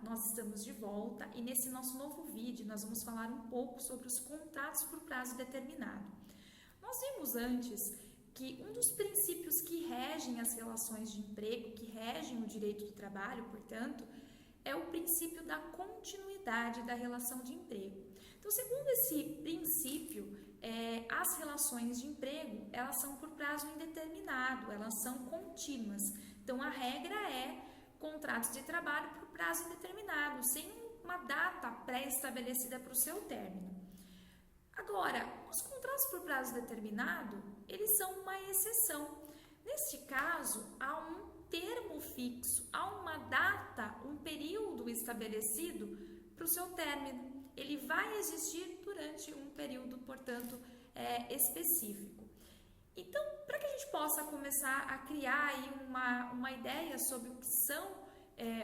nós estamos de volta e nesse nosso novo vídeo nós vamos falar um pouco sobre os contratos por prazo determinado. Nós vimos antes que um dos princípios que regem as relações de emprego, que regem o direito do trabalho, portanto, é o princípio da continuidade da relação de emprego. Então, segundo esse princípio, as relações de emprego, elas são por prazo indeterminado, elas são contínuas. Então, a regra é contratos de trabalho por prazo indeterminado, sem uma data pré-estabelecida para o seu término. Agora, os contratos por prazo determinado, eles são uma exceção. Neste caso, há um termo fixo, há uma data, um período estabelecido para o seu término. Ele vai existir durante um período, portanto, específico. Então, para que a gente possa começar a criar aí uma ideia sobre o que são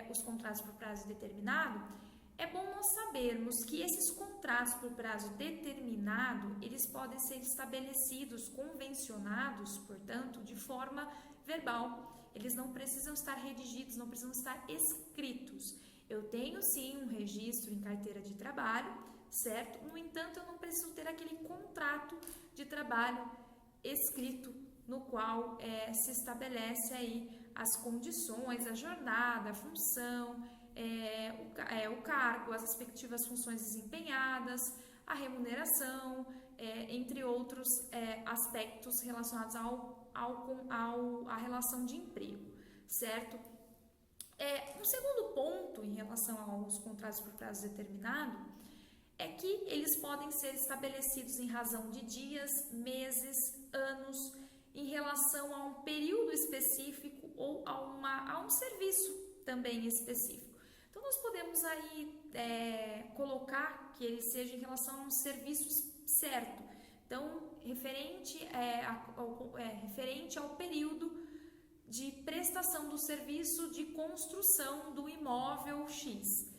os contratos por prazo determinado, é bom nós sabermos que esses contratos por prazo determinado, eles podem ser estabelecidos, convencionados, portanto, de forma verbal. Eles não precisam estar redigidos, não precisam estar escritos. Eu tenho sim um registro em carteira de trabalho, certo? No entanto, eu não preciso ter aquele contrato de trabalho escrito no qual se estabelece aí as condições, a jornada, a função, o cargo, as respectivas funções desempenhadas, a remuneração, entre outros aspectos relacionados à relação de emprego, certo? Um segundo ponto em relação aos contratos por prazo determinado é que eles podem ser estabelecidos em razão de dias, meses, anos, em relação a um período específico ou a um serviço também específico. Então, nós podemos aí colocar que ele seja em relação a um serviço certo. Então, referente ao período de prestação do serviço de construção do imóvel X.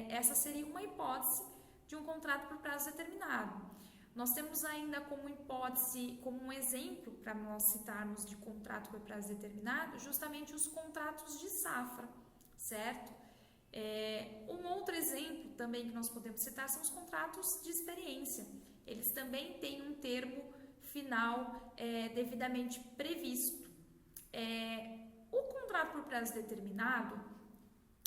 Essa seria uma hipótese de um contrato por prazo determinado. Nós temos ainda como hipótese, como um exemplo para nós citarmos de contrato por prazo determinado, justamente os contratos de safra, certo? Um outro exemplo também que nós podemos citar são os contratos de experiência. Eles também têm um termo final devidamente previsto. O contrato por prazo determinado,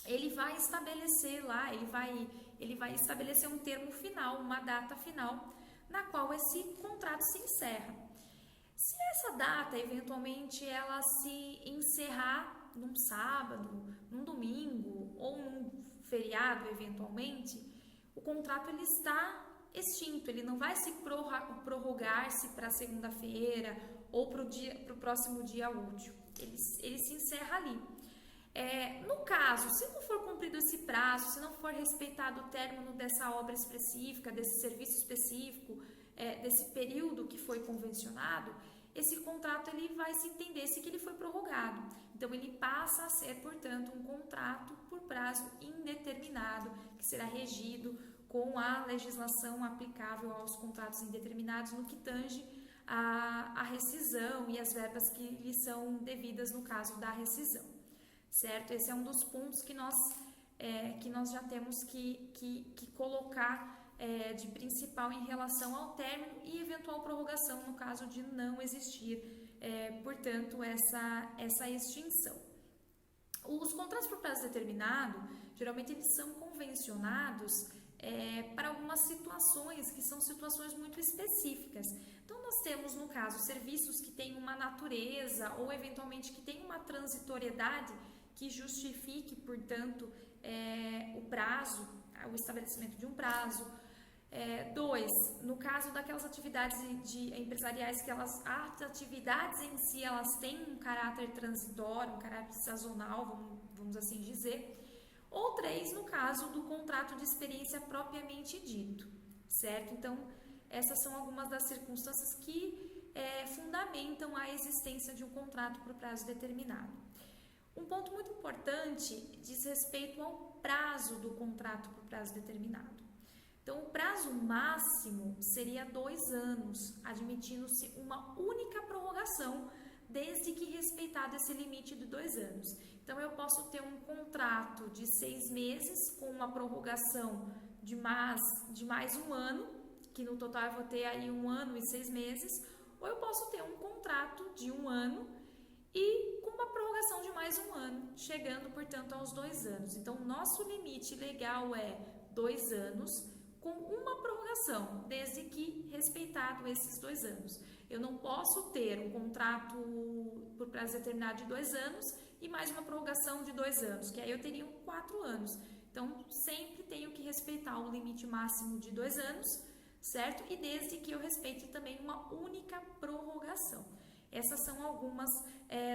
ele vai estabelecer lá, ele vai estabelecer um termo final, uma data final, na qual esse contrato se encerra. Se essa data, eventualmente, ela se encerrar num sábado, num domingo ou num feriado, eventualmente, o contrato ele está extinto, ele não vai se prorrogar-se para segunda-feira ou para o próximo dia útil. Ele se encerra ali. No caso, se não for cumprido esse prazo, se não for respeitado o término dessa obra específica, desse serviço específico, desse período que foi convencionado, esse contrato ele vai se entender se que ele foi prorrogado. Então, ele passa a ser, portanto, um contrato por prazo indeterminado, que será regido com a legislação aplicável aos contratos indeterminados no que tange a rescisão e as verbas que lhe são devidas no caso da rescisão, certo? Esse é um dos pontos que nós já temos que colocar de principal em relação ao término e eventual prorrogação no caso de não existir, portanto, essa extinção. Os contratos por prazo determinado, geralmente eles são convencionados para algumas situações que são situações muito específicas. Então, nós temos, no caso, serviços que têm uma natureza ou, eventualmente, que têm uma transitoriedade que justifique, portanto, o prazo, o estabelecimento de um prazo. 2, no caso daquelas atividades empresariais que as atividades em si, elas têm um caráter transitório, um caráter sazonal, vamos assim dizer. Ou 3, no caso do contrato de experiência propriamente dito, certo? Então, essas são algumas das circunstâncias que fundamentam a existência de um contrato por prazo determinado. Um ponto muito importante diz respeito ao prazo do contrato por prazo determinado. Então, o prazo máximo seria 2 anos, admitindo-se uma única prorrogação desde que respeitado esse limite de 2 anos. Então, eu posso ter um contrato de 6 meses com uma prorrogação de mais um ano, que no total eu vou ter aí 1 ano e 6 meses, ou eu posso ter um contrato de 1 ano e com uma prorrogação de mais 1 ano, chegando, portanto, aos 2 anos. Então, o nosso limite legal é 2 anos com uma prorrogação, desde que respeitado esses 2 anos. Eu não posso ter um contrato por prazo determinado de 2 anos e mais uma prorrogação de 2 anos, que aí eu teria 4 anos. Então, sempre tenho que respeitar o limite máximo de 2 anos, certo? E desde que eu respeite também uma única prorrogação. Essas são algumas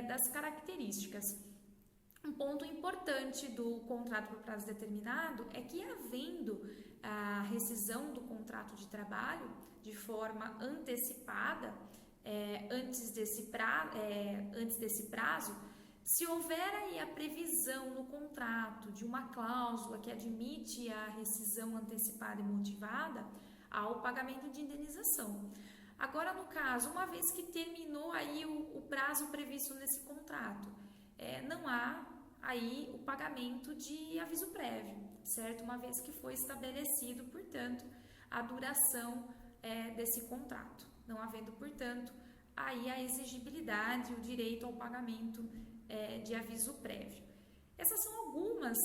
das características. Um ponto importante do contrato por prazo determinado é que, havendo a rescisão do contrato de trabalho de forma antecipada, antes desse prazo, se houver aí a previsão no contrato de uma cláusula que admite a rescisão antecipada e motivada, há o pagamento de indenização. Agora, no caso, uma vez que terminou aí o prazo previsto nesse contrato, não há aí o pagamento de aviso prévio, certo? Uma vez que foi estabelecido, portanto, a duração desse contrato, não havendo, portanto, aí a exigibilidade, o direito ao pagamento de aviso prévio. Essas são algumas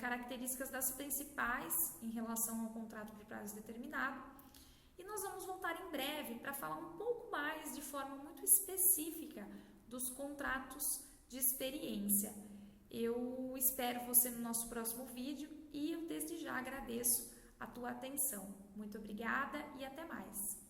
características das principais em relação ao contrato por prazo determinado. E nós vamos voltar em breve para falar um pouco mais, de forma muito específica, dos contratos de experiência. Eu espero você no nosso próximo vídeo e eu desde já agradeço a tua atenção. Muito obrigada e até mais!